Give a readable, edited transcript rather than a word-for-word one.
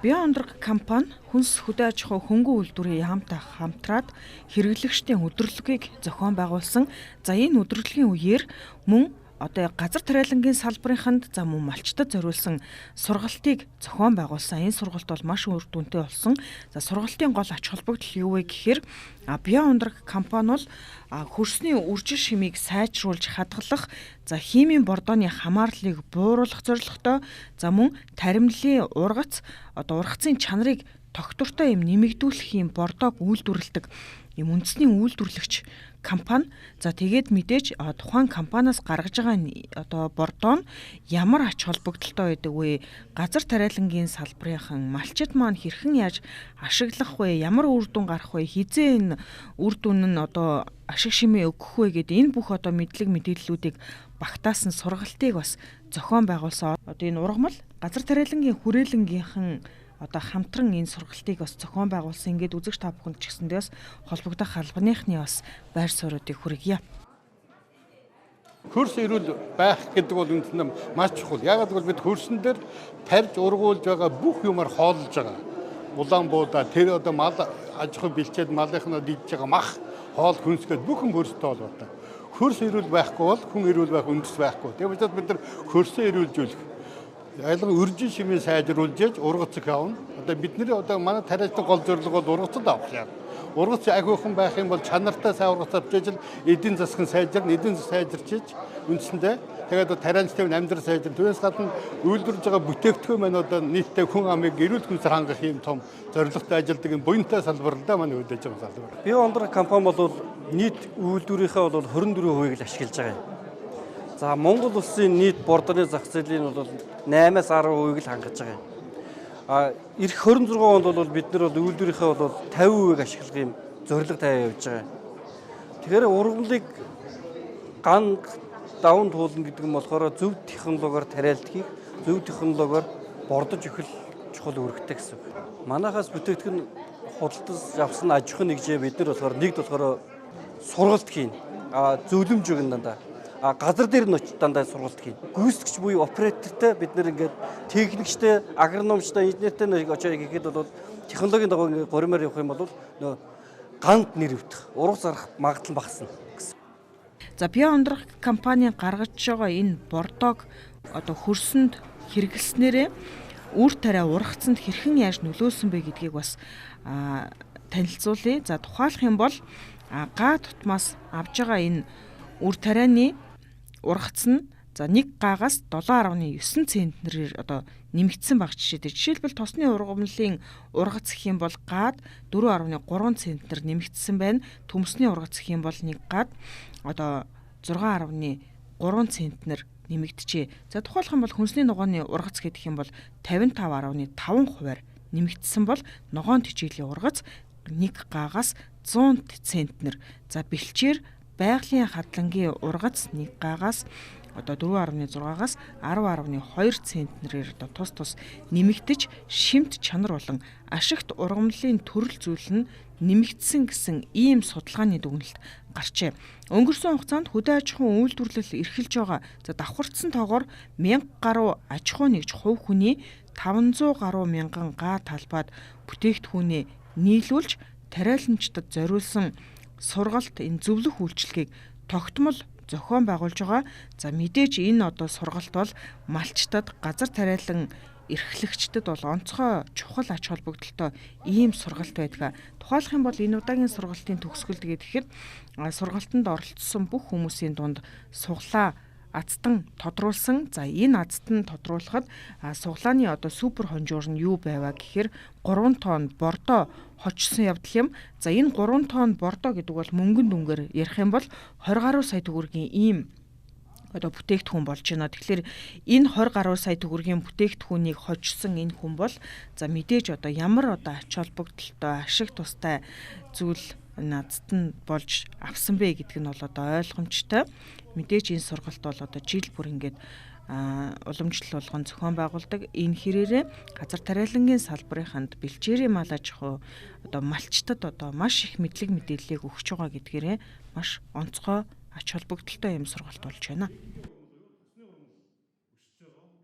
Биоондрог компани хүнс хөдөө аж ахуй хөнгөн үйлдвэрийн яамтай хамтраад хэрэглэгчдийн өдөрлөгийг зохион байгуулсан. За энэ өдөрлөгийн үеэр мөн газар тариалангийн салбарынханд мөн малчтад зориулсан сургалтыг зохион байгуулсан. Энэ сургалт бол маш үр дүнтэй болсон. За сургалтын гол ач холбогдол юу вэ гэхээр Биоондрог компани бол хөрсний үржил шимийг сайжруулж хадгалах, химийн бордооны хамаарлыг бууруулах зорилготой, мөн таримлын ургацын чанарыг тогтвортой нэмэгдүүлэх бордоог үйлдвэрлэдэг үндэсний үйлдвэрлэгч компани. Тэгээд мэдээж тухайн компаниас гаргаж байгаа бордоо нь ямар ач холбогдолтой байдаг вэ? Газар тариалангийн салбарынхан малчид маань хэрхэн яаж ашиглах вэ? Ямар үр дүн гарах вэ? Хизээ энэ үр дүн нь ашиг шимээ өгөх вэ гэдэг энэ бүх мэдлэг мэдээллүүдийг багтаасан сургалтыг бас зохион байгуулсан. Энэ ургамал газар тариалангийн хүрээлэнгийнхэн хамтран энэ сургалтыг бас зохион байгуулсан. Ингээд үзэгч та бүхэнд ч гэсэндээ бас холбогдох албаныхны бас байр суурьуудыг хүргье. Хөрс эрүүл байх гэдэг бол үндсэндээ маш чухал. Яагаад гэвэл бид хөрсөн дээр тарьж ургуулж байгаа бүх юмар хооллож байгаа. Улаан буудаа тэр мал аж ахуй бэлчээд малынхнаа дийж байгаа мах хоол хүнсгээд бүхэн хөрстэй холбоотой. Хөрс эрүүл байхгүй бол хүн эрүүл байх үндэс байхгүй. Тэгээд бид нар хөрсөө эрүүлжүүлэх ялангуяа үржил шимээ сайжруулж ургацыг авна. Бидний манай тариалан гол зорилго бол ургацад авах юм. Ургац ахиухан байх юм бол чанартай сайн ургац авч ижил эдийн засгийн сайжирна, эдийн засаг сайжирч үндсэндээ тэгээд тариалантай амьдрал сайжирна. Түүнээс гадна үйлдвэрлэж байгаа бүтээгдэхүүн маань нийтдээ хүн амыг эрүүл хүнсээр хангах юм том зорилготой ажилдаг буянтай салбарлаа манай хөдөөж байгаа салбар. Биоондрог компани бол нийт үйлдвэрийнхээ 24% л ашиглаж байгаа юм. За Монгол улсын нийт бордооны зах зээлийн бол 8-аас 10% л хангаж байгаа юм. Ирэх 26 онд бол бид нар үйлдвэрийнхээ 50% ашиглах юм зорилго тавиа явж байгаа. Тэгэхээр ургамлыг даван туулна гэдэг нь болохоор зөв технологиор тариалдгийг, зөв технологиор бордож өгөх чухал үүрэгтэй гэсэн үг. Манайхаас бүтээгдэхүүн худалдаж авсан аж ахуйн нэгжээ бид нар болохоор сургалт хийн, зөвлөмж өгнө дандаа. Газар дээр нь очиж дандаа сургалт хийн. Гүйцэтгэгч буюу оператортай бид нэр ингээд техникчтэй, агрономчтой, инженертэй очиж хийхэд бол технологийн дагуу горимоор явах юм бол ганд нэр өвдөх, ургац зарах магадлал багасна гэсэн. За Биоондрог компани гаргаж байгаа энэ бордоог хөрсөнд хэрэглэснээрээ үр тариа ургацанд хэрхэн яаж нөлөөлсөн бэ гэдгийг бас танилцуулъя. За тухайлах юм бол га тутмаас авж байгаа энэ үр тарианы ургац нь нэг гаагаас 7.9 центнерээр нэмэгдсэн баг жишээ дээр. Жишээлбэл тосны ургамлын ургац гэх юм бол гаад 4.3 центнер нэмэгдсэн байна. Төмсний ургац гэх юм бол нэг гаад 6.3 центнер нэмэгдэжээ. За тухайлах юм бол хүнсний ногооны ургац гэдэг юм бол 55.5% нэмэгдсэн бол ногоон тэжээлийн ургац нэг гаагаас 100 центнер. За бэлчээр байгалийн хадлангийн ургац нэг гаагаас 4.6-аас 10.2 центнерээр тус нэмэгдэж шимт чанар болон ашигт ургамлын төрөл зүйл нь нэмэгдсэн гэсэн ийм судалгааны дүгнэлт гарчээ. Өнгөрсөн хугацаанд хөдөө аж ахуйн үйлдвэрлэл эрхэлж байгаа давхардсан тоогоор 1000 гаруй аж ахуй нэгж хувь хүний 500 гаруй мянган га талбайд бүтээгдэхүүнээ нийлүүлж тариаланчдад зориулсан сургалт энэ зөвлөх үйлчилгээг тогтмол зохион байгуулж байгаа. За мэдээж энэ сургалт бол малчтад, газар тариалан эрхлэгчдэд бол онцгой чухал ач холбогдолтой ийм сургалт байдаг. Тухайлах юм бол энэ удаагийн сургалтын төгсгөл гэхэд сургалтанд оролцсон бүх хүмүүсийн дунд суглаа азтан тодруулсан. За энэ азтан тодруулахад суглааны супер хонжуур нь юу байваа гэхээр 3 тонн бордоо хочсон явдал юм. За энэ 3 тонн бордоо гэдэг бол мөнгөн дүнгээр ярих юм бол 20 гаруй сая төгрөгийн ийм бүтээгдэхүүн болж байна. Тэгэхээр энэ 20 гаруй сая төгрөгийн бүтээгдэхүүнийг хочсон энэ хүн бол мэдээж ямар ач холбогдолтой, ашиг тустай зүйл надад нь болж авсан бэ гэдэг нь бол ойлгомжтой. Мэдээж энэ сургалт бол жил бүр ингээд уламжлал болгон зохион байгуулдаг. Энэ хэрээрээ газар тариалангийн салбарынханд бэлчээрийн мал аж ахуй малчтад маш их мэдлэг мэдээллийг өгч байгаа гэдгээрээ маш онцгой ач холбогдолтой юм сургалт болж байна.